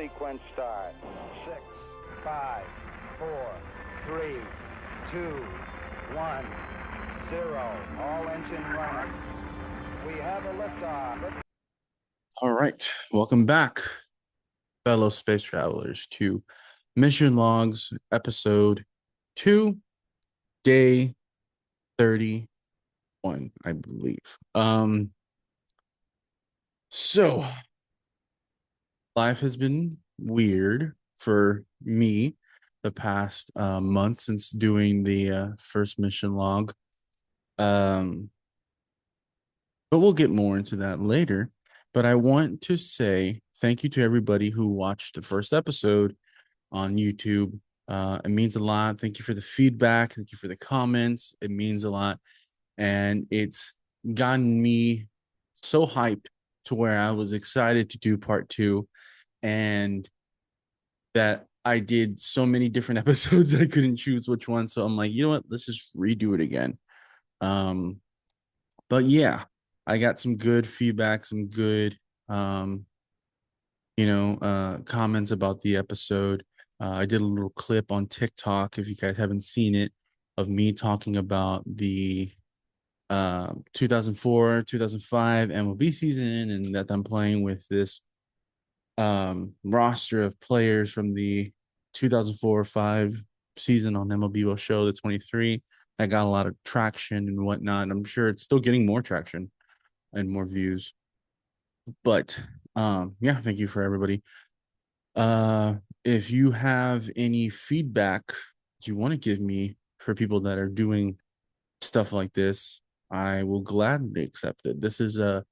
Sequence start. 6, 5, 4, 3, 2, 1, 0. All engine running. We have a liftoff. All right. Welcome back, fellow space travelers, to Mission Logs episode 2, day 31, I believe. So life has been weird for me the past month since doing the first mission log. But we'll get more into that later. But I want to say thank you to everybody who watched the first episode on YouTube. It means a lot. Thank you for the feedback. Thank you for the comments. It means a lot. And it's gotten me so hyped to where I was excited to do part 2, and that I did so many different episodes I couldn't choose which one. So I'm like, you know what? Let's just redo it again. But yeah, I got some good feedback, some good comments about the episode. I did a little clip on TikTok, if you guys haven't seen it, of me talking about the 2004 2005 MLB season, and that I'm playing with this roster of players from the 2004-5 season on MLB Will Show the 23. That got a lot of traction and whatnot. And I'm sure it's still getting more traction and more views. But yeah, thank you for everybody. If you have any feedback you want to give me for people that are doing stuff like this, I will gladly accept it. This is a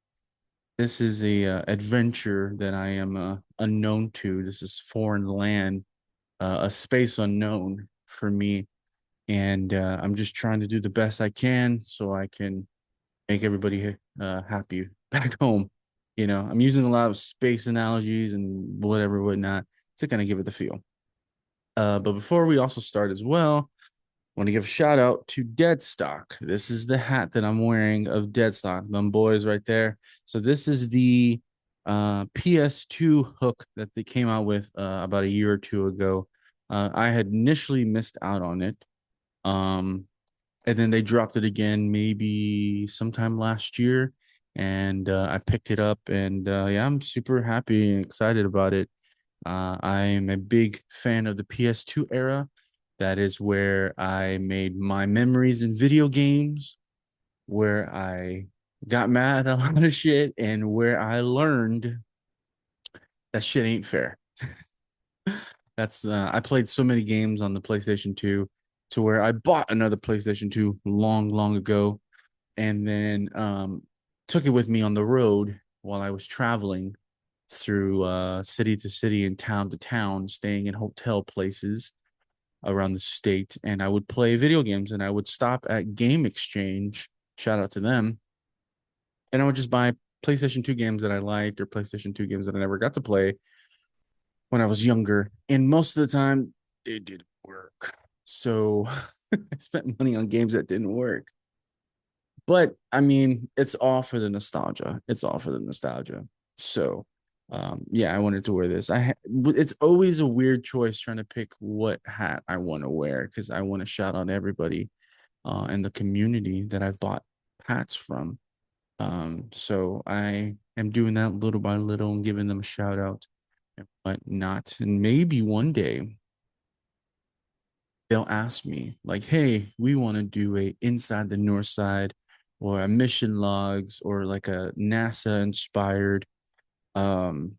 adventure that I am unknown to. This is foreign land, a space unknown for me, and I'm just trying to do the best I can so I can make everybody happy back home. I'm using a lot of space analogies and whatnot to kind of give it the feel. But before we also start as well, I want to give a shout out to Deadstock. This is the hat that I'm wearing of Deadstock, them boys right there. So this is the PS2 hook that they came out with about a year or two ago. I had initially missed out on it. And then they dropped it again maybe sometime last year. And I picked it up, and yeah, I'm super happy and excited about it. I'm a big fan of the PS2 era. That is where I made my memories in video games, where I got mad at a lot of shit, and where I learned that shit ain't fair. That's I played so many games on the PlayStation 2 to where I bought another PlayStation 2 long, long ago, and then took it with me on the road while I was traveling through city to city and town to town, staying in hotel places around the state. And I would play video games, and I would stop at Game Exchange. Shout out to them. And I would just buy PlayStation 2 games that I liked, or PlayStation 2 games that I never got to play when I was younger. And most of the time, it didn't work. So I spent money on games that didn't work. But I mean, it's all for the nostalgia. It's all for the nostalgia. So yeah, I wanted to wear this. It's always a weird choice trying to pick what hat I want to wear, because I want to shout out everybody in the community that I've bought hats from. So I am doing that little by little and giving them a shout out and whatnot. And maybe one day they'll ask me, like, hey, we want to do a Inside the North Side, or a Mission Logs, or like a NASA inspired um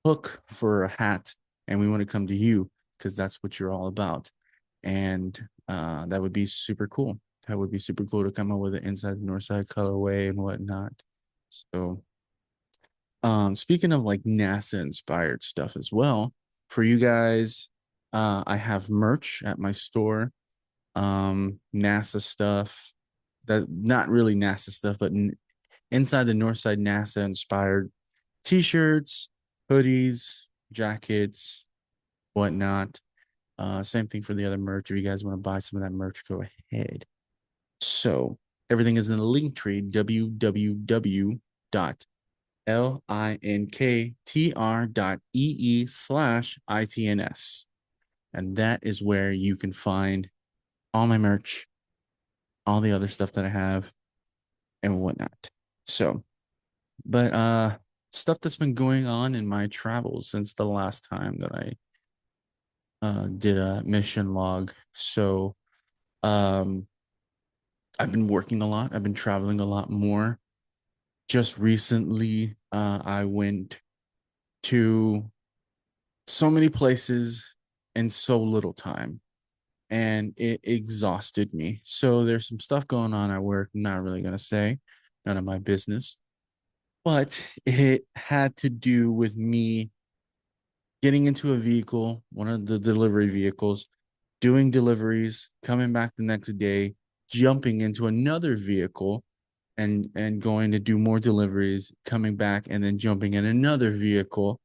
hook for a hat, and we want to come to you because that's what you're all about. And that would be super cool. That would be super cool to come up with an Inside the North Side colorway and whatnot. So speaking of like NASA inspired stuff as well, for you guys, I have merch at my store. NASA stuff, that not really NASA stuff, but Inside the North Side NASA inspired t-shirts, hoodies, jackets, whatnot. Same thing for the other merch. If you guys want to buy some of that merch, go ahead. So everything is in the link tree, www.linktree.com/spacetravelers. linktr.ee/itns. And that is where you can find all my merch, all the other stuff that I have, and whatnot. So, but stuff that's been going on in my travels since the last time that I did a mission log. So, um, I've been working a lot. I've been traveling a lot more. Just recently, I went to so many places in so little time, and it exhausted me. So there's some stuff going on at work. I'm not really gonna say, none of my business, but it had to do with me getting into a vehicle, one of the delivery vehicles, doing deliveries, coming back the next day, jumping into another vehicle and going to do more deliveries, coming back and then jumping in another vehicle.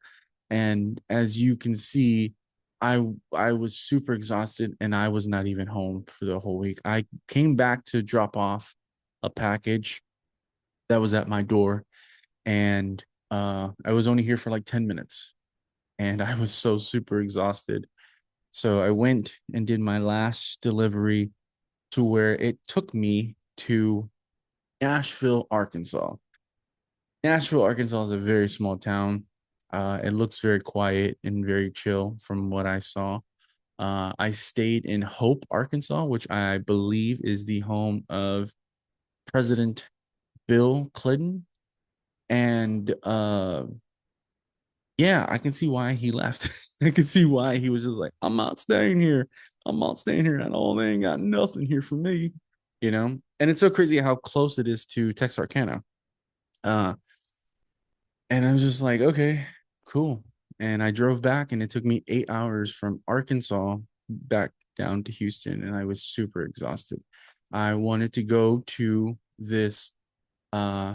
And as you can see, I was super exhausted and I was not even home for the whole week. I came back to drop off a package that was at my door, and I was only here for like 10 minutes and I was so super exhausted. So I went and did my last delivery to where it took me to Nashville, Arkansas. Nashville, Arkansas is a very small town. It looks very quiet and very chill from what I saw. I stayed in Hope, Arkansas, which I believe is the home of President Bill Clinton. And yeah, I can see why he left. I can see why he was just like, I'm not staying here. I'm not staying here at all. They ain't got nothing here for me, you know? And it's so crazy how close it is to Texarkana. Uh, and I was just like, okay, cool. And I drove back, and it took me 8 hours from Arkansas back down to Houston, and I was super exhausted. I wanted to go to this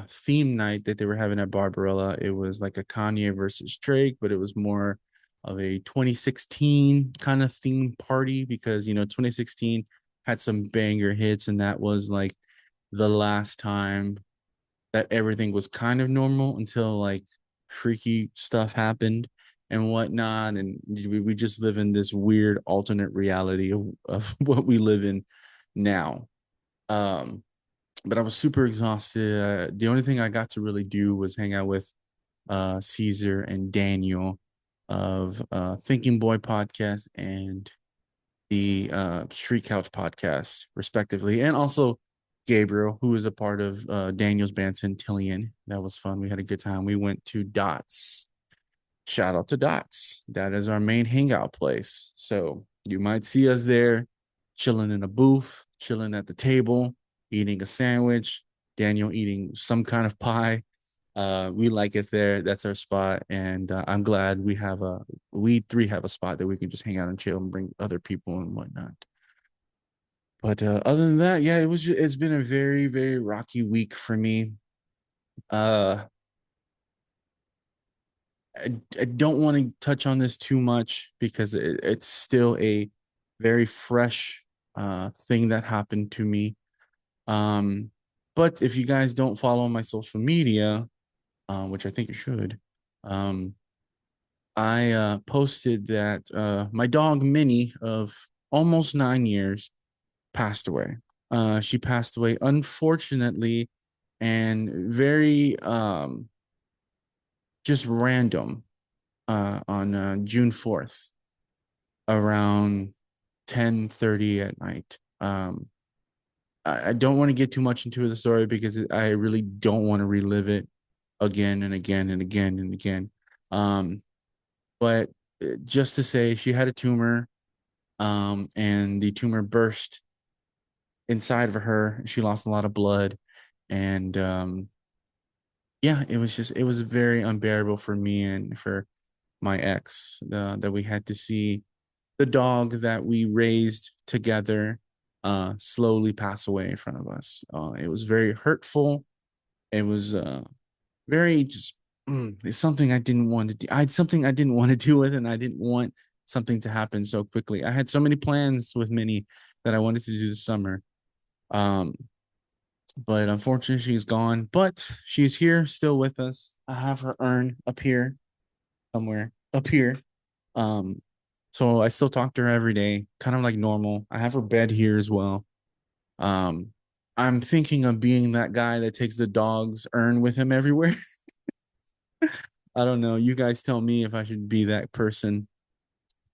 theme night that they were having at Barbarella. It was like a Kanye versus Drake, but it was more of a 2016 kind of theme party because 2016 had some banger hits, and that was like the last time that everything was kind of normal until like freaky stuff happened and whatnot. And we just live in this weird alternate reality of what we live in now. Um, but I was super exhausted. The only thing I got to really do was hang out with Caesar and Daniel of Thinking Boy podcast and the Street Couch podcast, respectively, and also Gabriel, who is a part of Daniel's band Centillion. That was fun. We had a good time. We went to Dots. Shout out to Dots. That is our main hangout place. So you might see us there chilling in a booth, chilling at the table, eating a sandwich, Daniel eating some kind of pie. We like it there. That's our spot. And I'm glad we three have a spot that we can just hang out and chill and bring other people and whatnot. But other than that, yeah, it's been a very, very rocky week for me. Uh, I don't want to touch on this too much because it's still a very fresh thing that happened to me. Um, but if you guys don't follow my social media, which I think you should, um, I posted that my dog Minnie of almost 9 years passed away. She passed away unfortunately and very just random on June 4th around 10:30 at night. I don't want to get too much into the story because I really don't want to relive it again and again and again and again. Um, but just to say, she had a tumor, and the tumor burst inside of her. She lost a lot of blood, and yeah, it was very unbearable for me and for my ex that we had to see the dog that we raised together slowly pass away in front of us. It was very hurtful. It was very just it's something I didn't want to do. I had something I didn't want to do with, and I didn't want something to happen so quickly. I had so many plans with Minnie that I wanted to do this summer. Um, but unfortunately she's gone. But she's here still with us. I have her urn up here somewhere up here. Um, so I still talk to her every day, kind of like normal. I have her bed here as well. Um, I'm thinking of being that guy that takes the dog's urn with him everywhere. I don't know. You guys tell me if I should be that person,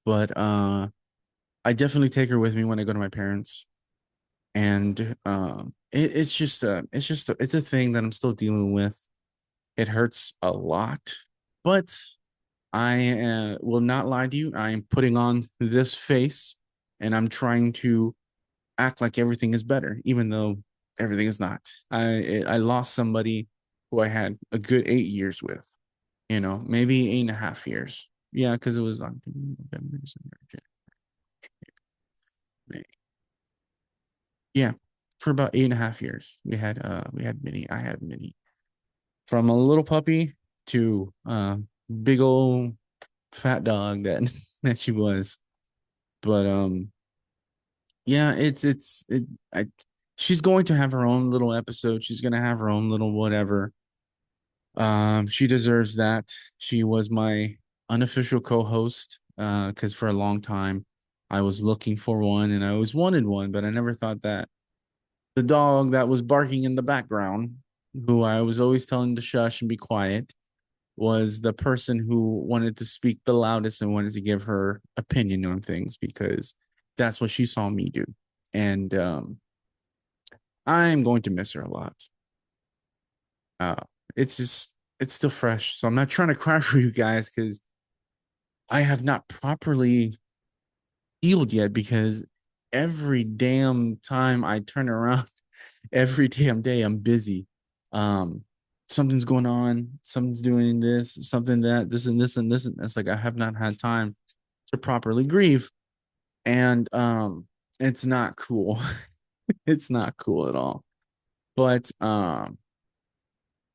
but I definitely take her with me when I go to my parents, and it's a thing that I'm still dealing with. It hurts a lot, but I will not lie to you. I am putting on this face, and I'm trying to act like everything is better, even though everything is not. I lost somebody who I had a good 8 years with, maybe 8.5 years. Yeah, because it was on November, December, May. Yeah, for about 8.5 years, we had Minnie. I had Minnie from a little puppy to big old fat dog that that she was. But yeah, I she's going to have her own little episode. She's gonna have her own little whatever. She deserves that. She was my unofficial co-host, because for a long time I was looking for one and I always wanted one, but I never thought that the dog that was barking in the background, who I was always telling to shush and be quiet, was the person who wanted to speak the loudest and wanted to give her opinion on things because that's what she saw me do. And I'm going to miss her a lot. Uh, it's still fresh. So I'm not trying to cry for you guys because I have not properly healed yet because every damn time I turn around, every damn day I'm busy. Um, Something's going on, something's doing this, something that, this and this and this. And it's like I have not had time to properly grieve. And it's not cool. It's not cool at all. But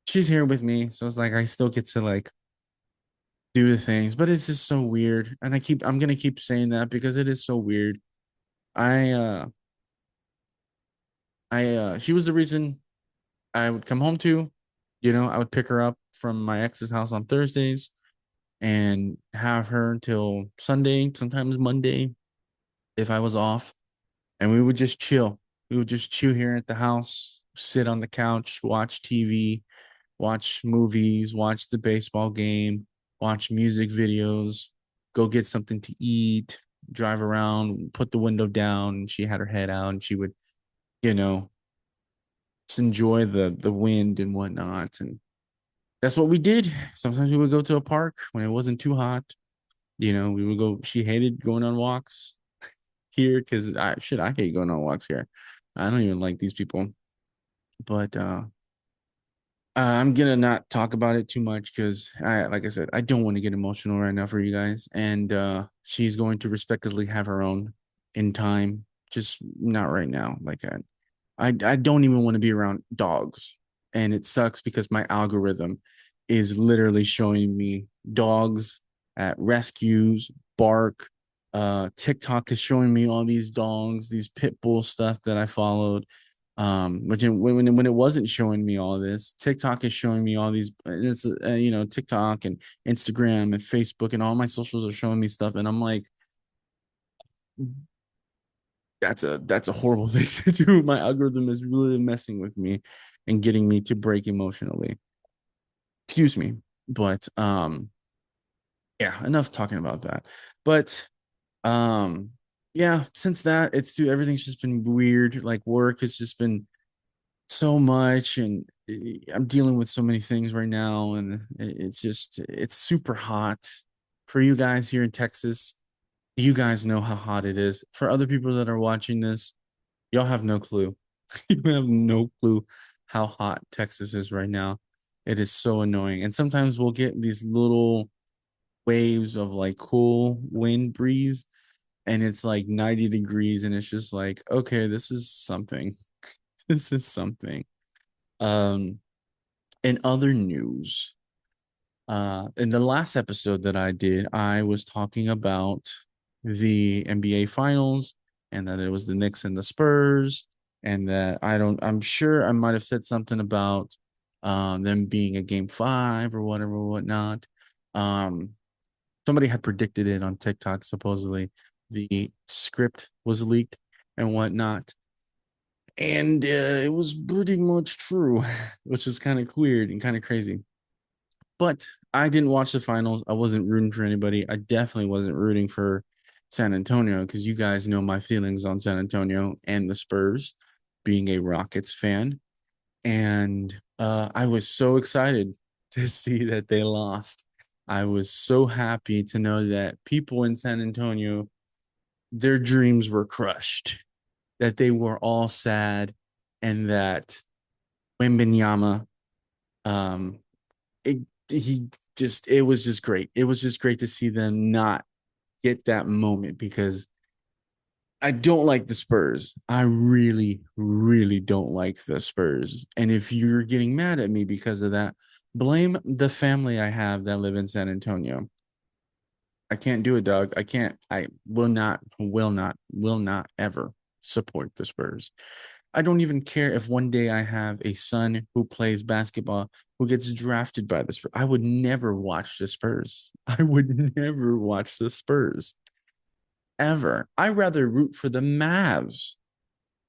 she's here with me. So it's like I still get to like do the things, but it's just so weird. And I'm gonna keep saying that because it is so weird. I she was the reason I would come home to. I would pick her up from my ex's house on Thursdays and have her until Sunday, sometimes Monday if I was off. And we would just chill. We would just chill here at the house, sit on the couch, watch TV, watch movies, watch the baseball game, watch music videos, go get something to eat, drive around, put the window down. And she had her head out and she would, you know, just enjoy the wind and whatnot. And that's what we did. Sometimes we would go to a park when it wasn't too hot. We would go. She hated going on walks here because I hate going on walks here. I don't even like these people. But I'm gonna not talk about it too much because like I said, I don't want to get emotional right now for you guys. And she's going to respectively have her own in time, just not right now. Like I don't even want to be around dogs, and it sucks because my algorithm is literally showing me dogs at rescues, bark. TikTok is showing me all these dogs, these pit bull stuff that I followed. When it wasn't showing me all this, TikTok is showing me all these. It's TikTok and Instagram and Facebook and all my socials are showing me stuff, and I'm like, that's a horrible thing to do. My algorithm is really messing with me and getting me to break emotionally. Excuse me, but yeah, enough talking about that. But um, yeah, since that, everything's just been weird. Like work has just been so much, and I'm dealing with so many things right now, and it's super hot for you guys here in Texas. You guys know how hot it is. For other people that are watching this, y'all have no clue. You have no clue how hot Texas is right now. It is so annoying. And sometimes we'll get these little waves of like cool wind breeze, and it's like 90 degrees, and it's just like, okay, this is something. This is something. Um, in other news, in the last episode that I did, I was talking about the NBA finals and that it was the Knicks and the Spurs and that I'm sure I might have said something about them being a game 5 or whatever, whatnot. Um, Somebody had predicted it on TikTok. Supposedly, the script was leaked and whatnot, and it was pretty much true, which is kind of weird and kind of crazy. But I didn't watch the finals. I wasn't rooting for anybody. I definitely wasn't rooting for San Antonio because you guys know my feelings on San Antonio and the Spurs, being a Rockets fan. And I was so excited to see that they lost. I was so happy to know that people in San Antonio, their dreams were crushed, that they were all sad, and that Wembenyama, um, it, he it was just great. It was just great to see them not get that moment because I don't like the Spurs. I really, really don't like the Spurs. And if you're getting mad at me because of that, blame the family I have that live in San Antonio. I can't do it, Doug. I can't. I will not ever support the Spurs. I don't even care if one day I have a son who plays basketball who gets drafted by the Spurs. I would never watch the Spurs. I would never watch the Spurs ever. I rather root for the Mavs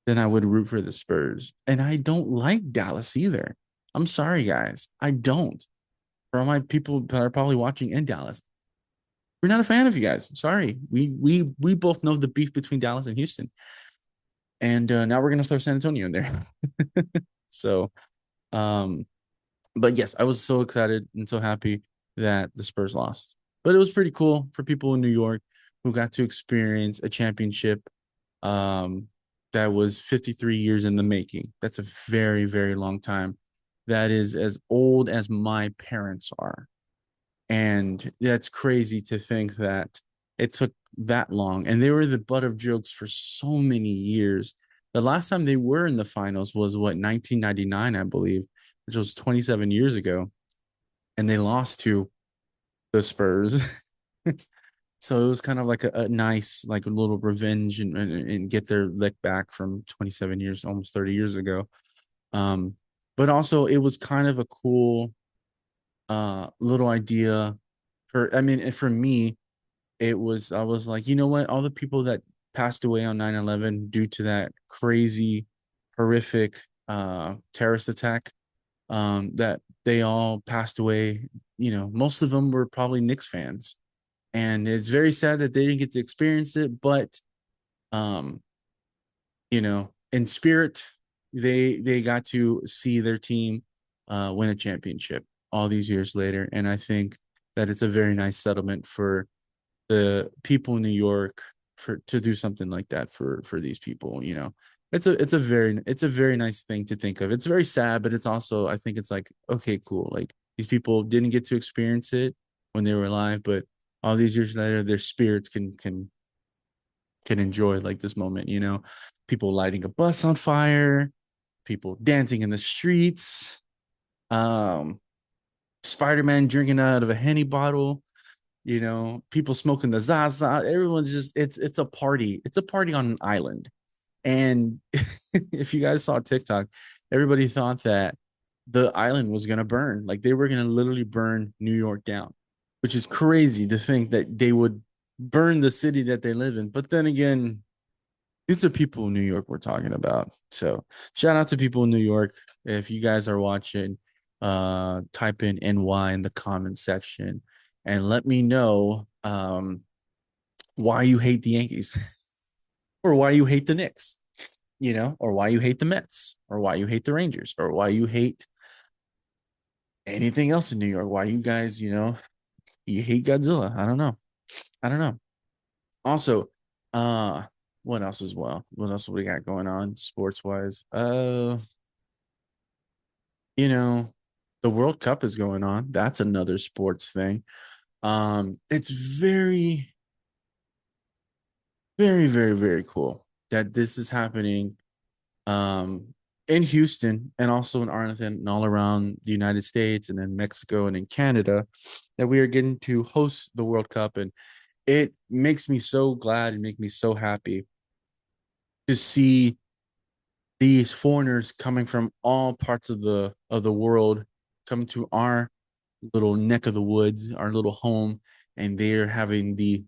than I would root for the Spurs. And I don't like Dallas either. I'm sorry, guys. I don't. For all my people that are probably watching in Dallas, we're not a fan of you guys. Sorry. We both know the beef between Dallas and Houston. And now we're gonna throw San Antonio in there. So um, but yes, I was so excited and so happy that the Spurs lost. But it was pretty cool for people in New York who got to experience a championship um, that was 53 years in the making. That's a very, very long time. That is as old as my parents are. And that's crazy to think that it took that long. And they were the butt of jokes for so many years. The last time they were in the finals was what, 1999, I believe, which was 27 years ago. And they lost to the Spurs. So it was kind of like a nice, like a little revenge and get their lick back from 27 years, almost 30 years ago. Um, but also it was kind of a cool little idea for, I mean, and for me, I was like, you know what, all the people that passed away on 9/11 due to that crazy, horrific terrorist attack, that they all passed away. You know, most of them were probably Knicks fans, and it's very sad that they didn't get to experience it. But um, you know, in spirit, they got to see their team win a championship all these years later, and I think that it's a very nice settlement for the people in New York for to do something like that for these people. You know, it's a very nice thing to think of. It's very sad, but it's also, I think it's like, okay, cool. Like these people didn't get to experience it when they were alive, but all these years later, their spirits can enjoy like this moment. You know, people lighting a bus on fire, people dancing in the streets, um, Spider-Man drinking out of a Henny bottle, you know, people smoking the Zaza. Everyone's just, it's a party. It's a party on an island. And if you guys saw TikTok, everybody thought that the island was gonna burn. Like they were gonna literally burn New York down, which is crazy to think that they would burn the city that they live in. But then again, these are people in New York we're talking about. So shout out to people in New York. If you guys are watching, type in NY in the comment section and let me know why you hate the Yankees or why you hate the Knicks, you know, or why you hate the Mets or why you hate the Rangers or why you hate anything else in New York. Why you guys, you know, you hate Godzilla. I don't know. I don't know. Also, uh, what else as well? What else we got going on sports wise? You know, the World Cup is going on. That's another sports thing. It's very, very, very, very cool that this is happening um in Houston and also in Arlington and all around the United States and in Mexico and in Canada, that we are getting to host the World Cup. And it makes me so glad and make me so happy to see these foreigners coming from all parts of the world coming to our little neck of the woods, our little home, and they're having the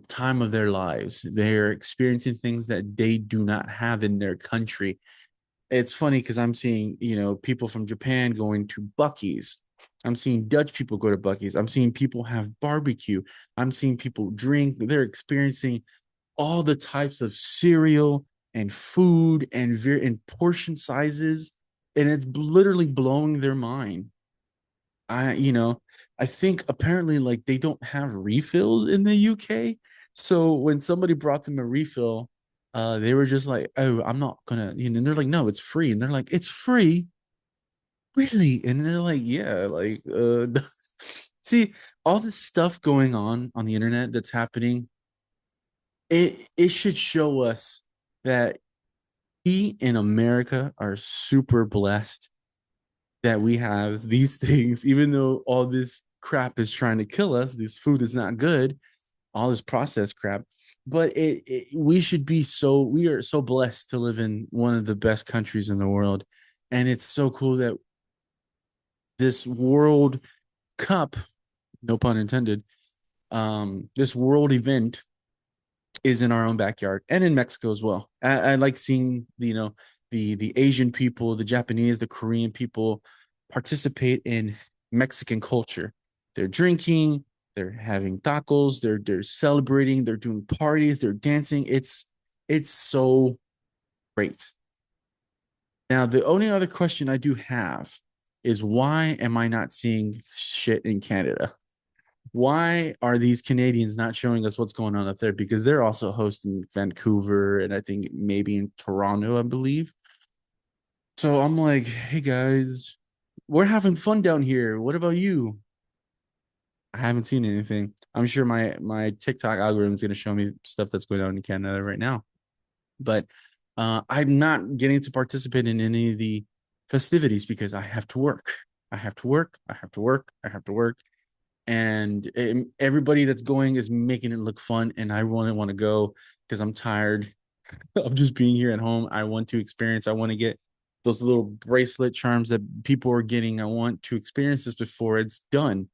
time of their lives. They're experiencing things that they do not have in their country. It's funny because I'm seeing, people from Japan going to Bucky's. I'm seeing Dutch people go to Bucky's. I'm seeing people have barbecue. I'm seeing people drink. They're experiencing all the types of cereal and food and portion sizes, and it's literally blowing their mind. I you know I think apparently like they don't have refills in the UK, so when somebody brought them a refill, they were just like, oh, I'm not gonna, and they're like, no, it's free, and they're like, it's free, really? And they're like, yeah, like see, all this stuff going on the internet that's happening, it should show us that we in America are super blessed that we have these things, even though all this crap is trying to kill us. This food is not good, all this processed crap. But we should be we are so blessed to live in one of the best countries in the world. And it's so cool that this World Cup, no pun intended, this world event is in our own backyard and in Mexico as well. I like seeing the Asian people, the Japanese, the Korean people participate in Mexican culture. They're drinking, they're having tacos, they're celebrating, they're doing parties, they're dancing. It's so great. Now, the only other question I do have is why am I not seeing shit in Canada? Why are these Canadians not showing us what's going on up there? Because they're also hosting Vancouver and I think maybe in Toronto, I believe. So I'm like, hey guys, we're having fun down here. What about you? I haven't seen anything. I'm sure my TikTok algorithm is going to show me stuff that's going on in Canada right now. But I'm not getting to participate in any of the festivities because I have to work. I have to work. I have to work. I have to work. And everybody that's going is making it look fun, and I really want to go because I'm tired of just being here at home. I want to experience. I want to get those little bracelet charms that people are getting. I want to experience this before it's done,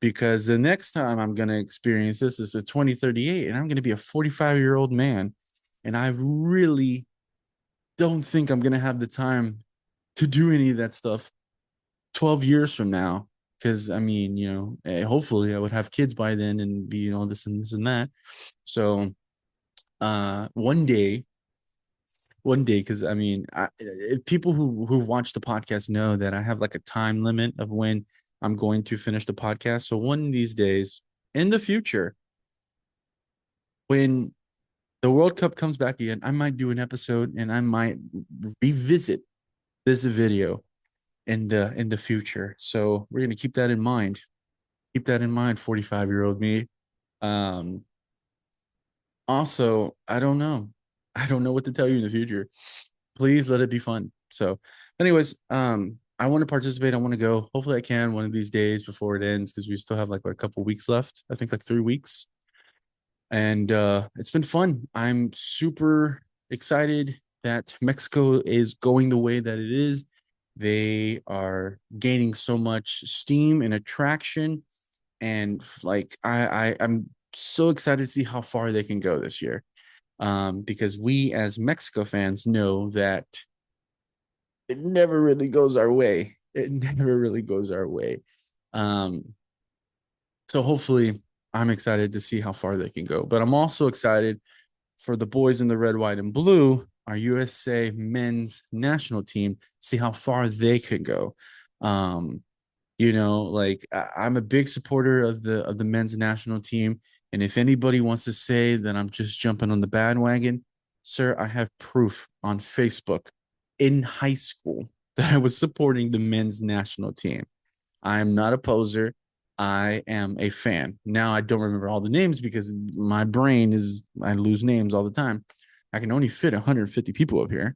because the next time I'm going to experience this is a 2038, and I'm going to be a 45-year-old man, and I really don't think I'm going to have the time to do any of that stuff 12 years from now. Because I mean, hopefully I would have kids by then and be, this and this and that. So one day, because I mean, if people who watch the podcast know that I have like a time limit of when I'm going to finish the podcast. So one of these days in the future, when the World Cup comes back again, I might do an episode and I might revisit this video in the future. So we're gonna keep that in mind. Keep that in mind, 45-year-old me. Um, Also, I don't know. I don't know what to tell you in the future. Please let it be fun. So, anyways, I want to participate. I want to go. Hopefully, I can one of these days before it ends because we still have like what, a couple weeks left. I think like 3 weeks, and it's been fun. I'm super excited that Mexico is going the way that it is. They are gaining so much steam and attraction, and like I'm so excited to see how far they can go this year. Because we as Mexico fans know that it never really goes our way. It never really goes our way. Um, so hopefully, I'm excited to see how far they can go. But I'm also excited for the boys in the red, white, and blue, our USA men's national team, see how far they could go. Um, like I'm a big supporter of the men's national team, and if anybody wants to say that I'm just jumping on the bandwagon, sir, I have proof on Facebook in high school that I was supporting the men's national team. I am not a poser. I am a fan. Now I don't remember all the names because my brain is, I lose names all the time. I can only fit 150 people up here,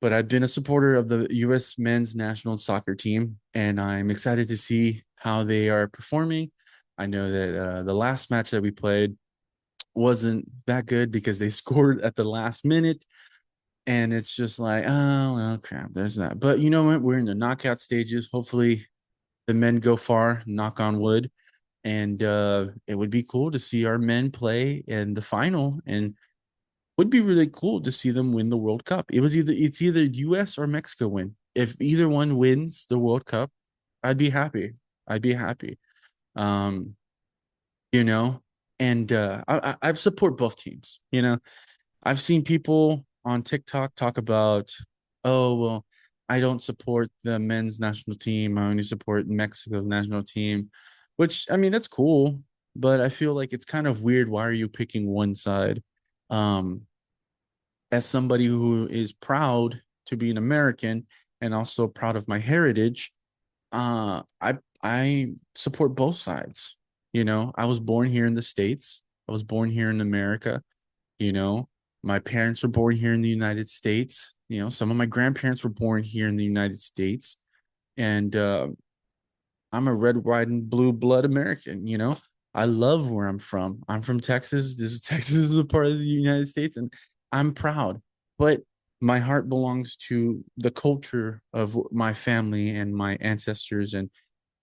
but I've been a supporter of the U.S. men's national soccer team, and I'm excited to see how they are performing. I know that the last match that we played wasn't that good because they scored at the last minute, And it's just like, oh well, crap, there's that. But you know what? We're in the knockout stages. Hopefully the men go far, knock on wood. And it would be cool to see our men play in the final, and would be really cool to see them win the World Cup. It's either US or Mexico win. If either one wins the World Cup, I'd be happy. I'd be happy. Um, you know, and I support both teams. You know, I've seen people on TikTok talk about, oh well, I don't support the men's national team. I only support Mexico's national team, which I mean that's cool, but I feel like it's kind of weird. Why are you picking one side? Um, as somebody who is proud to be an American and also proud of my heritage, I support both sides. You know, I was born here in the States. I was born here in America. You know, my parents were born here in the United States. You know, some of my grandparents were born here in the United States. And I'm a red, white, and blue blood American. You know, I love where I'm from. I'm from Texas. This is Texas is a part of the United States, and I'm proud. But my heart belongs to the culture of my family and my ancestors and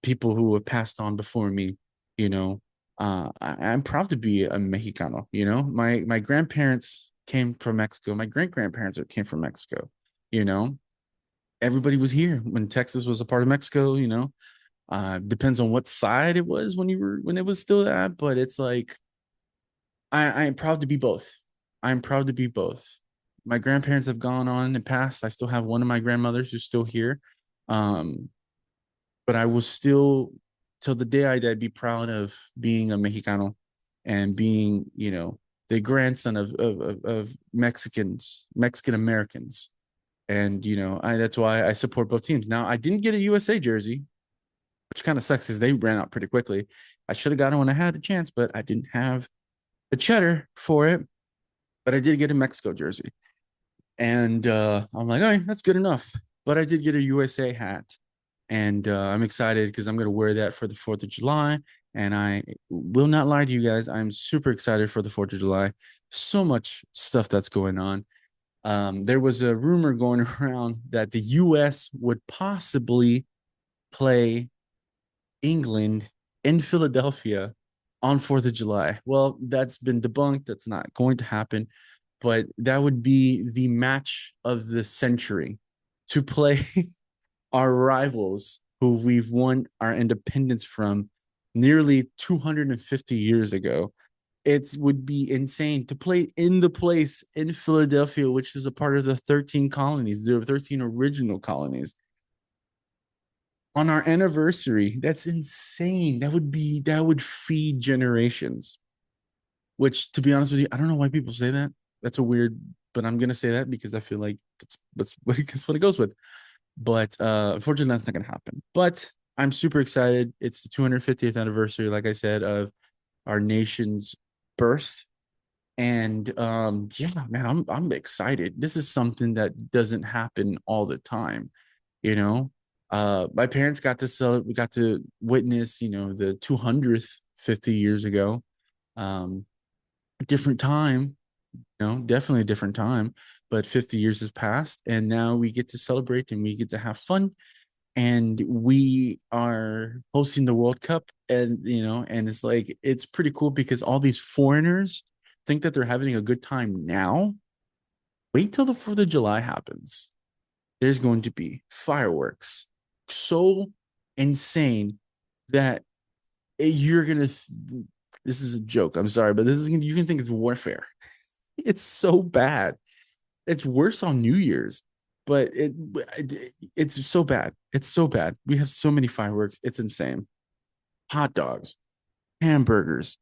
people who have passed on before me. You know, I'm proud to be a Mexicano. You know, my grandparents came from Mexico. My great grandparents came from Mexico. You know, everybody was here when Texas was a part of Mexico. You know, depends on what side it was when it was still that, but it's like I am proud to be both. I'm proud to be both. My grandparents have gone on and passed. I still have one of my grandmothers who's still here. Um, but I will still, till the day I die, be proud of being a Mexicano and being, you know, the grandson of Mexicans, Mexican Americans. And, you know, that's why I support both teams. Now, I didn't get a USA jersey, which kind of sucks because they ran out pretty quickly. I should have got it when I had a chance, but I didn't have the cheddar for it. But I did get a Mexico jersey. And I'm like, all right, that's good enough. But I did get a USA hat. And I'm excited because I'm going to wear that for the 4th of July. And I will not lie to you guys, I'm super excited for the 4th of July. So much stuff that's going on. There was a rumor going around that the US would possibly play England in Philadelphia on 4th of July. Well, that's been debunked. That's not going to happen. But that would be the match of the century to play our rivals who we've won our independence from nearly 250 years ago. It would be insane to play in the place in Philadelphia, which is a part of the 13 colonies, the 13 original colonies on our anniversary. That's insane. That would feed generations. Which, to be honest with you, I don't know why people say that. That's a weird, but I'm gonna say that because I feel like that's what it goes with. But unfortunately, that's not gonna happen. But I'm super excited. It's the 250th anniversary, like I said, of our nation's birth. And yeah, man, I'm excited. This is something that doesn't happen all the time, you know. My parents we got to witness, you know, the 200th 50 years ago. Um, different time, you know, definitely a different time, but 50 years has passed and now we get to celebrate and we get to have fun, and we are hosting the World Cup. And you know, and it's like it's pretty cool because all these foreigners think that they're having a good time now. Wait till the 4th of July happens. There's going to be fireworks so insane that you're gonna this is a joke, I'm sorry, but this is you can think it's warfare. It's so bad. It's worse on New Year's, but it's so bad. It's so bad. We have so many fireworks. It's insane. Hot dogs, hamburgers,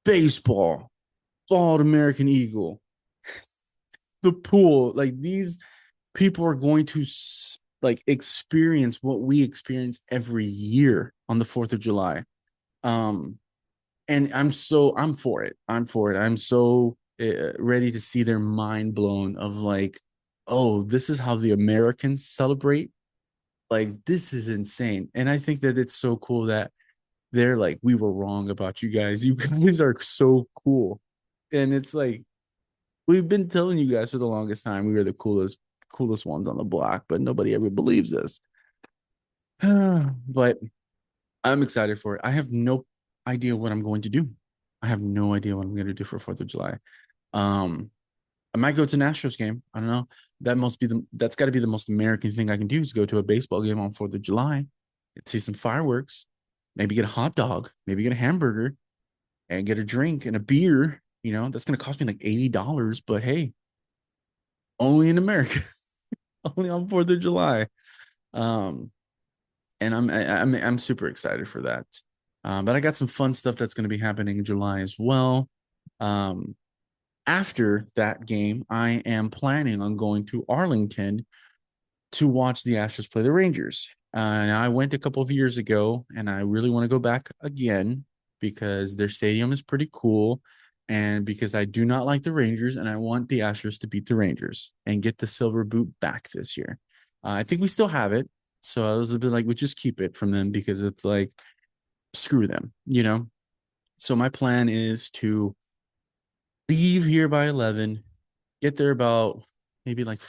baseball, bald American Eagle, the pool. Like these people are going to like experience what we experience every year on the 4th of July. Um, and I'm for it. I'm for it. I'm so ready to see their mind blown of like, oh, this is how the Americans celebrate. Like this is insane. And I think that it's so cool that they're like, we were wrong about you guys. You guys are so cool. And it's like we've been telling you guys for the longest time we were the coolest ones on the block, but nobody ever believes us. But I'm excited for it. I have no idea what I'm going to do. I have no idea what I'm going to do for 4th of July. Um, I might go to an Astros game. I don't know. That's got to be the most American thing I can do is go to a baseball game on 4th of July, see some fireworks, maybe get a hot dog, maybe get a hamburger, and get a drink and a beer. That's going to cost me like $80, but hey, only in America, only on 4th of July. Um, and I'm super excited for that. But I got some fun stuff that's going to be happening in July as well. Um, After that game, I am planning on going to Arlington to watch the Astros play the Rangers. And I went a couple of years ago, and I really want to go back again because their stadium is pretty cool, and because I do not like the Rangers, and I want the Astros to beat the Rangers and get the silver boot back this year. I think we still have it, so I was a bit like, we just keep it from them because it's like, screw them. So my plan is to leave here by 11, get there about maybe like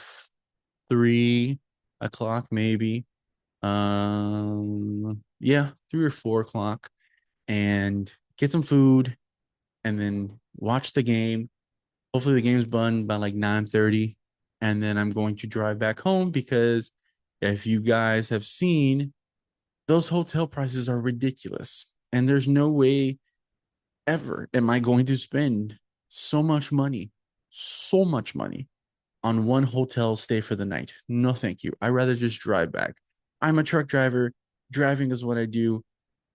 3 o'clock, maybe. Yeah, 3 or 4 o'clock, and get some food, and then watch the game. Hopefully, the game's done by like 9:30, and then I'm going to drive back home because if you guys have seen, those hotel prices are ridiculous, and there's no way ever am I going to spend so much money on one hotel stay for the night. No, thank you. I'd rather just drive back. I'm a truck driver. Driving is what I do.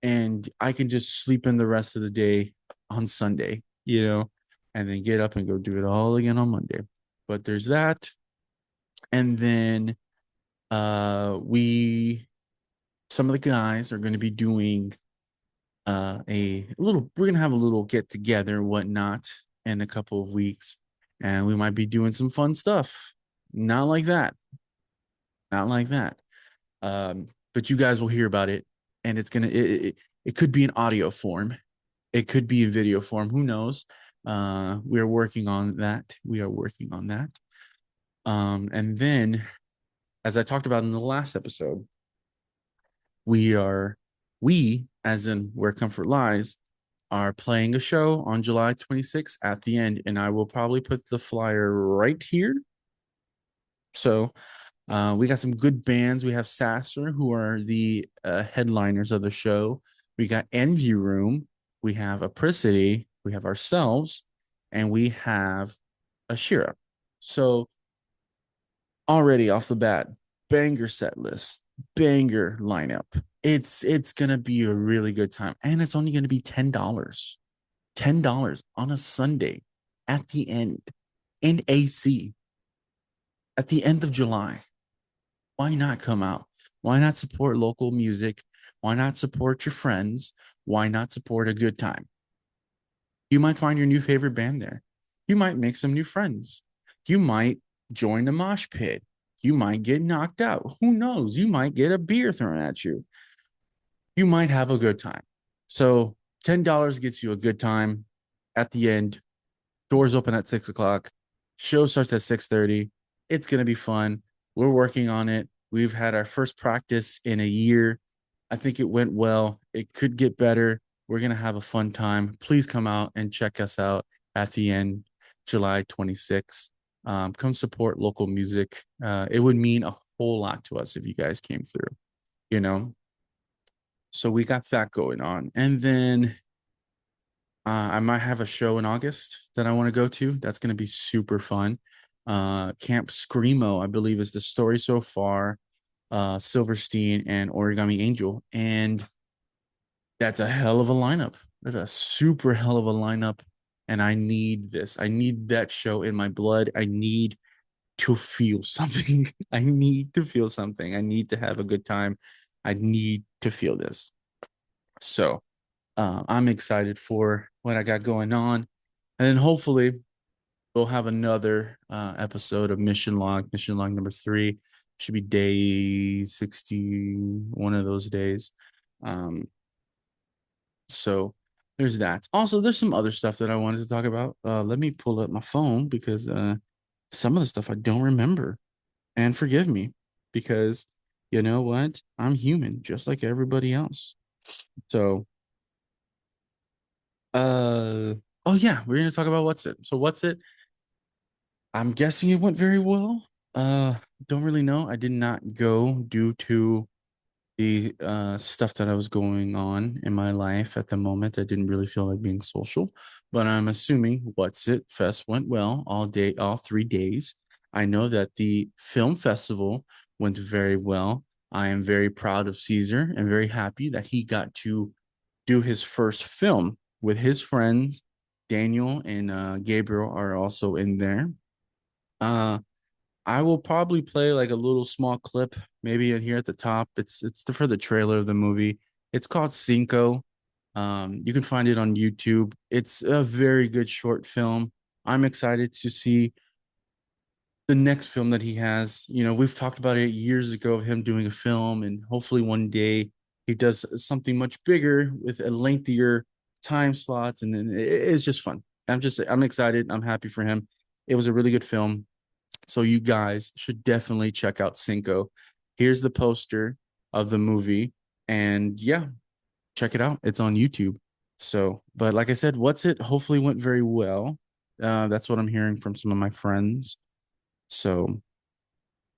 And I can just sleep in the rest of the day on Sunday, and then get up and go do it all again on Monday. But there's that. And then some of the guys are going to be doing we're gonna have a little get together and whatnot in a couple of weeks, and we might be doing some fun stuff. Not like that, not like that. But you guys will hear about it, and it could be an audio form, it could be a video form. Who knows? We are working on that. And then, as I talked about in the last episode, we, as in Where Comfort Lies, are playing a show on July 26th at the end, and I will probably put the flyer right here. So we got some good bands. We have Sasser, who are the headliners of the show. We got Envy Room. We have Apricity. We have ourselves, and we have Ashira. So already off the bat, banger set list, banger lineup. It's gonna be a really good time, and it's only gonna be $10, $10 on a Sunday at the end in AC at the end of July. Why not come out? Why not support local music? Why not support your friends? Why not support a good time? You might find your new favorite band there. You might make some new friends. You might join a mosh pit. You might get knocked out. Who knows? You might get a beer thrown at you. You might have a good time. So $10 gets you a good time at the end. Doors open at 6 o'clock. Show starts at 6:30. It's going to be fun. We're working on it. We've had our first practice in a year. I think it went well. It could get better. We're going to have a fun time. Please come out and check us out at the end, July 26th. Come support local music. It would mean a whole lot to us if you guys came through, you know? So we got that going on. And then I might have a show in August that I want to go to. That's going to be super fun. Camp Screamo, I believe, is the story so far. Silverstein and Origami Angel. And that's a hell of a lineup. That's a super hell of a lineup. And I need this. I need that show in my blood. I need to feel something. I need to feel something. I need to have a good time. I need to feel this. So I'm excited for what I got going on. And then hopefully we'll have another episode of Mission Log number 3. Should be day 60, one of those days. So there's that. Also, there's some other stuff that I wanted to talk about. Let me pull up my phone because some of the stuff I don't remember. And forgive me because you know what? I'm human just like everybody else. So, uh oh yeah, we're gonna talk about what's it. So what's it? I'm guessing it went very well. Don't really know. I did not go due to the stuff that I was going on in my life at the moment. I didn't really feel like being social, but I'm assuming What's It Fest went well all day, all 3 days. I know that the film festival went very well. I am very proud of Caesar and very happy that he got to do his first film with his friends. Daniel and Gabriel are also in there. Uh, I will probably play like a little small clip, maybe in here at the top. For the trailer of the movie. It's called Cinco. You can find it on YouTube. It's a very good short film. I'm excited to see the next film that he has. You know, we've talked about it years ago of him doing a film, and hopefully one day he does something much bigger with a lengthier time slot, and then it's just fun. I'm excited. I'm happy for him. It was a really good film. So you guys should definitely check out Cinco. Here's the poster of the movie. And yeah, check it out. It's on YouTube. So, but like I said, what's it? Hopefully went very well. That's what I'm hearing from some of my friends. So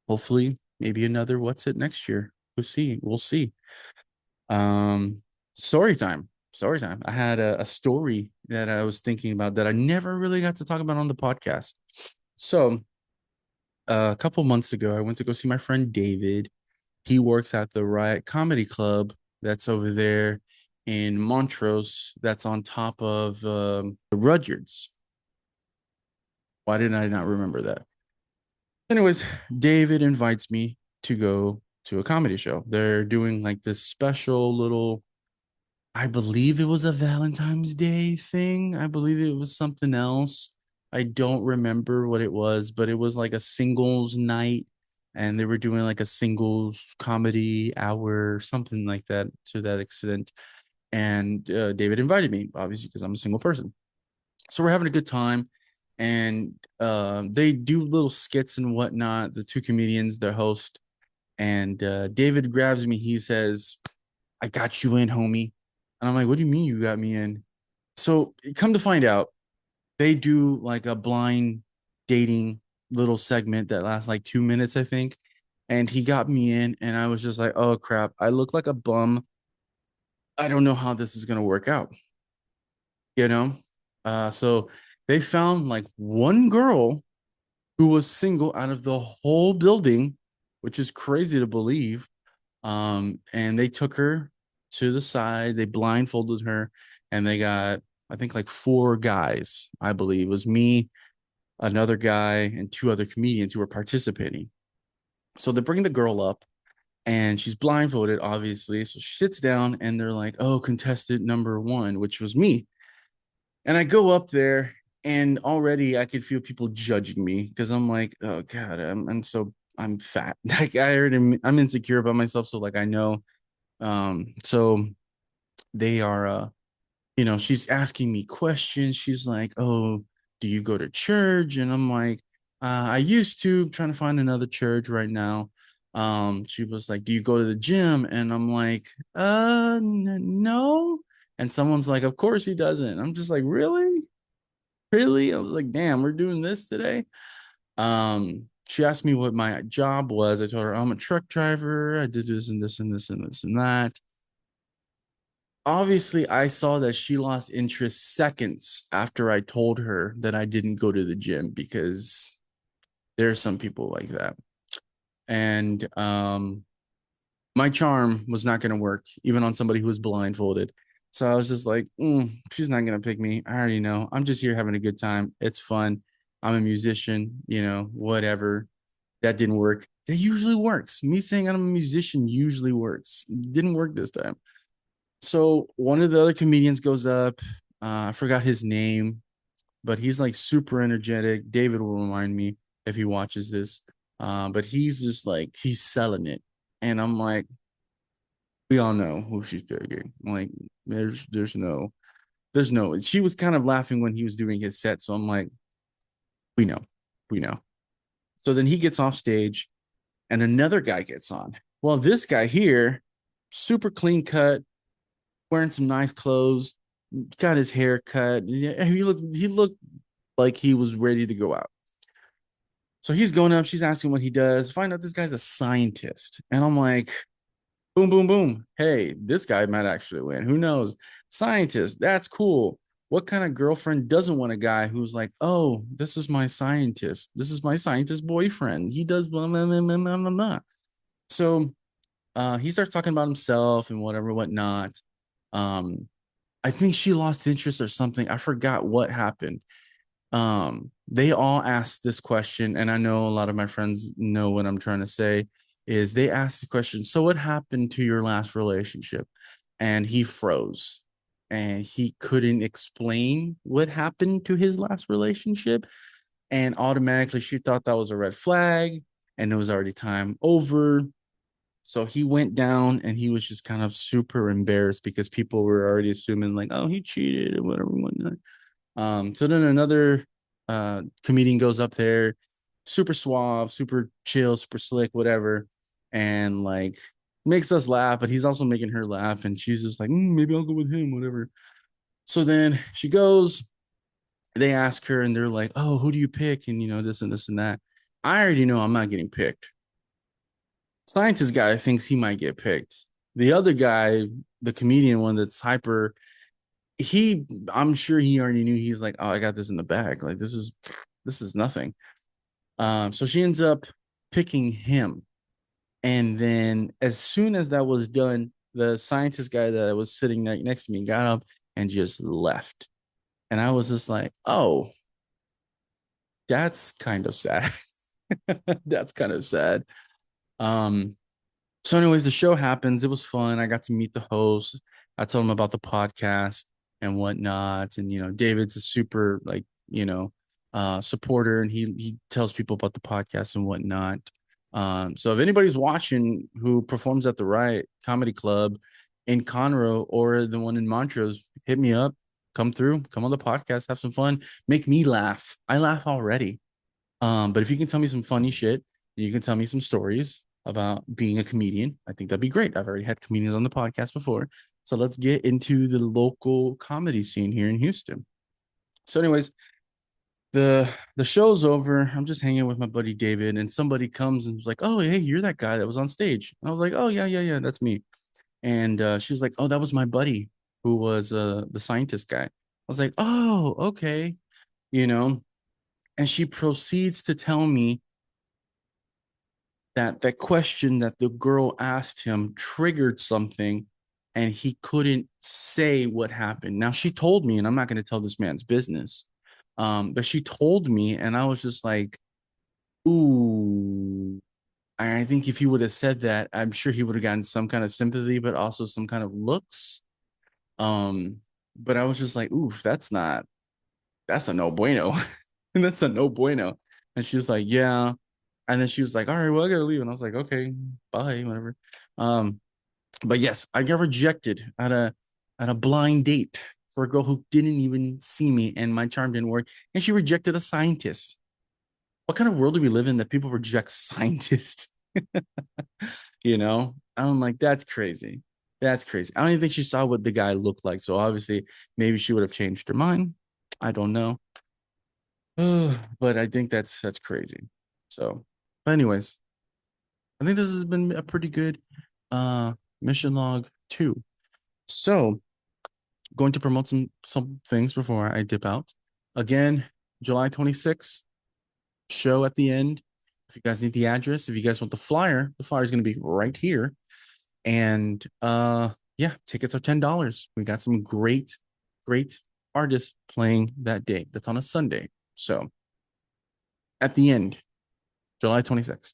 hopefully maybe another what's it next year. We'll see. We'll see. Um, story time. Story time. I had a story that I was thinking about that I never really got to talk about on the podcast. So a couple months ago, I went to go see my friend David. He works at the Riot Comedy Club that's over there in Montrose, that's on top of the Rudyards. Why did I not remember that? Anyways, David invites me to go to a comedy show. They're doing like this special little, I believe it was a Valentine's Day thing. I believe it was something else. I don't remember what it was, but it was like a singles night and they were doing like a singles comedy hour, something like that to that extent. And David invited me, obviously, because I'm a single person. So we're having a good time. And they do little skits and whatnot. The two comedians, the host, and David grabs me. He says, I got you in, homie. And I'm like, what do you mean you got me in? So come to find out, they do like a blind dating little segment that lasts like 2 minutes, I think. And he got me in, and I was just like, oh crap, I look like a bum. I don't know how this is gonna work out, you know? So they found like one girl who was single out of the whole building, which is crazy to believe. And they took her to the side, they blindfolded her, and they got, I think, like four guys, I believe. It was me, another guy, and two other comedians who were participating. So they bring the girl up, and she's blindfolded, obviously. So she sits down, and they're like, oh, contestant number one, which was me. And I go up there, and already I could feel people judging me because I'm like, oh God, I'm fat. Like I'm insecure about myself. So like I know. So they are she's asking me questions. She's like, oh, do you go to church? And I'm like, I used to. I'm trying to find another church right now. She was like, do you go to the gym? And I'm like, no. And someone's like, of course he doesn't. I'm just like, really? Really? I was like, damn, we're doing this today. She asked me what my job was. I told her I'm a truck driver. I did this and this and this and this and that. Obviously, I saw that she lost interest seconds after I told her that I didn't go to the gym because there are some people like that. And my charm was not going to work, even on somebody who was blindfolded. So I was just like, she's not going to pick me. I already know. I'm just here having a good time. It's fun. I'm a musician, whatever. That didn't work. That usually works. Me saying I'm a musician usually works. Didn't work this time. So one of the other comedians goes up. I forgot his name, but he's like super energetic. David will remind me if he watches this. But he's just like he's selling it, and I'm like, we all know who she's picking. Like, there's There's no, she was kind of laughing when he was doing his set. So I'm like, we know, we know. So then he gets off stage and another guy gets on. Well, this guy here, super clean cut, wearing some nice clothes, got his hair cut. He looked like he was ready to go out. So he's going up, she's asking what he does. Find out this guy's a scientist. And I'm like, boom, boom, boom. Hey, this guy might actually win. Who knows? Scientist, that's cool. What kind of girlfriend doesn't want a guy who's like, oh, this is my scientist. This is my scientist boyfriend. He does blah, blah, blah, blah, blah, blah. So he starts talking about himself and whatever, whatnot. Um, I think she lost interest or something. I forgot what happened. They all asked this question, and I know a lot of my friends know what I'm trying to say. Is they asked the question, so what happened to your last relationship? And he froze and he couldn't explain what happened to his last relationship. And automatically she thought that was a red flag and it was already time over. So he went down and he was just kind of super embarrassed because people were already assuming like, oh, he cheated or whatever, whatnot. So then another comedian goes up there, super suave, super chill, super slick, whatever, and like makes us laugh, but he's also making her laugh, and she's just like, maybe I'll go with him, whatever. So then she goes, they ask her, and they're like, oh, who do you pick? And this and this and that. I already know I'm not getting picked. Scientist guy thinks he might get picked. The other guy, the comedian one that's hyper, I'm sure he already knew. He's like, oh, I got this in the bag. Like this is nothing. So she ends up picking him. And then as soon as that was done, the scientist guy that was sitting next to me got up and just left. And I was just like, oh, that's kind of sad. That's kind of sad. Um, so anyways, the show happens. It was fun. I got to meet the host. I told him about the podcast and whatnot. And David's a super supporter, and he tells people about the podcast and whatnot. So if anybody's watching who performs at the Riot Comedy Club in Conroe or the one in Montrose, hit me up. Come through, come on the podcast, have some fun, make me laugh. I laugh already. But if you can tell me some funny shit, you can tell me some stories about being a comedian, I think that'd be great. I've already had comedians on the podcast before. So let's get into the local comedy scene here in Houston. So, anyways, the show's over. I'm just hanging with my buddy David, and somebody comes and was like, oh, hey, you're that guy that was on stage. And I was like, oh, yeah, that's me. And she was like, oh, that was my buddy who was the scientist guy. I was like, oh, okay. And she proceeds to tell me that question that the girl asked him triggered something and he couldn't say what happened. Now she told me, and I'm not going to tell this man's business, but she told me, and I was just like, ooh. I think if he would have said that, I'm sure he would have gotten some kind of sympathy, but also some kind of looks. But I was just like, oof, that's a no bueno. And that's a no bueno. And she was like, yeah. And then she was like, all right, well, I gotta leave. And I was like, okay, bye, whatever. But yes, I got rejected at a blind date for a girl who didn't even see me and my charm didn't work. And she rejected a scientist. What kind of world do we live in that people reject scientists? I'm like, that's crazy. That's crazy. I don't even think she saw what the guy looked like. So obviously, maybe she would have changed her mind. I don't know. But I think that's crazy. So, but anyways, I think this has been a pretty good mission log 2. So, going to promote some things before I dip out. Again, July 26th, show at the end. If you guys need the address, if you guys want the flyer is going to be right here. And yeah, tickets are $10. We got some great artists playing that day. That's on a Sunday. So, at the end, July 26th.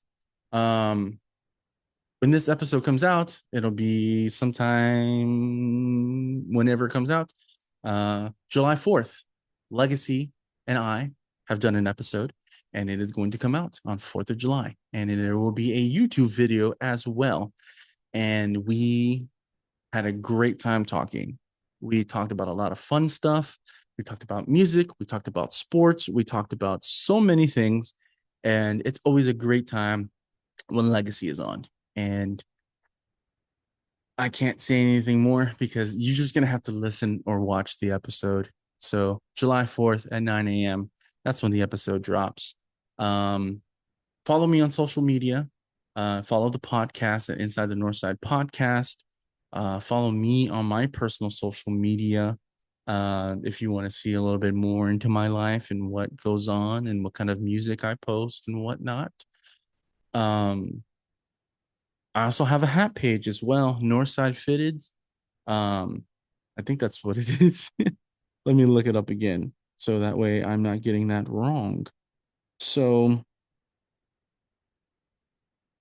When this episode comes out, it'll be sometime whenever it comes out. July 4th, Legacy and I have done an episode, and it is going to come out on 4th of July. And there will be a YouTube video as well. And we had a great time talking. We talked about a lot of fun stuff. We talked about music. We talked about sports. We talked about so many things. And it's always a great time when Legacy is on. And I can't say anything more because you're just going to have to listen or watch the episode. So, July 4th at 9 a.m., that's when the episode drops. Um, Follow me on social media. Follow the podcast at Inside the Northside Podcast. Follow me on my personal social media if you want to see a little bit more into my life and what goes on and what kind of music I post and whatnot. Um, I also have a hat page as well, Northside Fitteds. Um, I think that's what it is. Let me look it up again so that way I'm not getting that wrong. So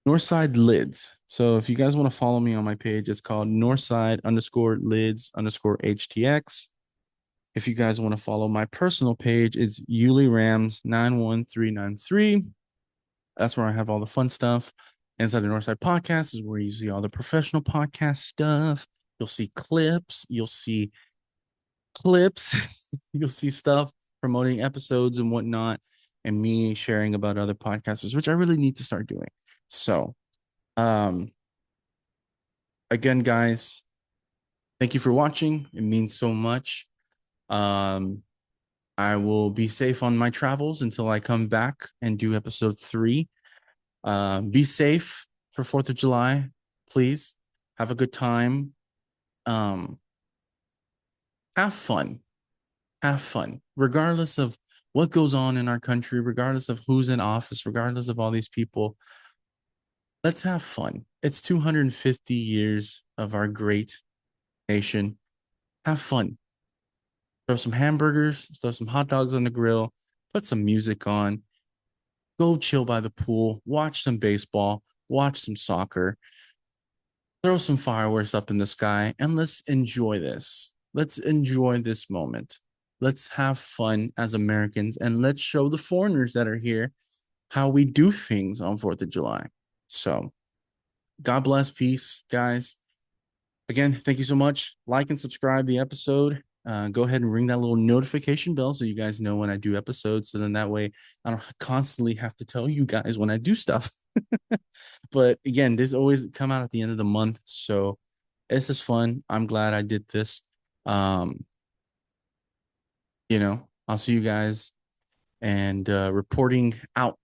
Northside Lids. So if you guys want to follow me on my page, it's called Northside underscore lids underscore HTX. If you guys want to follow my personal page, it's Yuli Rams 91393. That's where I have all the fun stuff. Inside the Northside Podcast is where you see all the professional podcast stuff. You'll see clips. You'll see clips. You'll see stuff promoting episodes and whatnot, and me sharing about other podcasters, which I really need to start doing. So, um, again, guys, thank you for watching. It means so much. Um, I will be safe on my travels until I come back and do episode 3. Be safe for 4th of July, please. Have a good time. Um, have fun. Have fun, regardless of what goes on in our country, regardless of who's in office, regardless of all these people. Let's have fun. It's 250 years of our great nation. Have fun. Throw some hamburgers, throw some hot dogs on the grill, put some music on, go chill by the pool, watch some baseball, watch some soccer, throw some fireworks up in the sky, and let's enjoy this. Let's enjoy this moment. Let's have fun as Americans, and let's show the foreigners that are here how we do things on 4th of July. So, God bless, peace, guys. Again, thank you so much. Like and subscribe the episode. Go ahead and ring that little notification bell so you guys know when I do episodes. So then that way I don't constantly have to tell you guys when I do stuff. But again, this always come out at the end of the month. So this is fun. I'm glad I did this. Um, I'll see you guys and reporting out.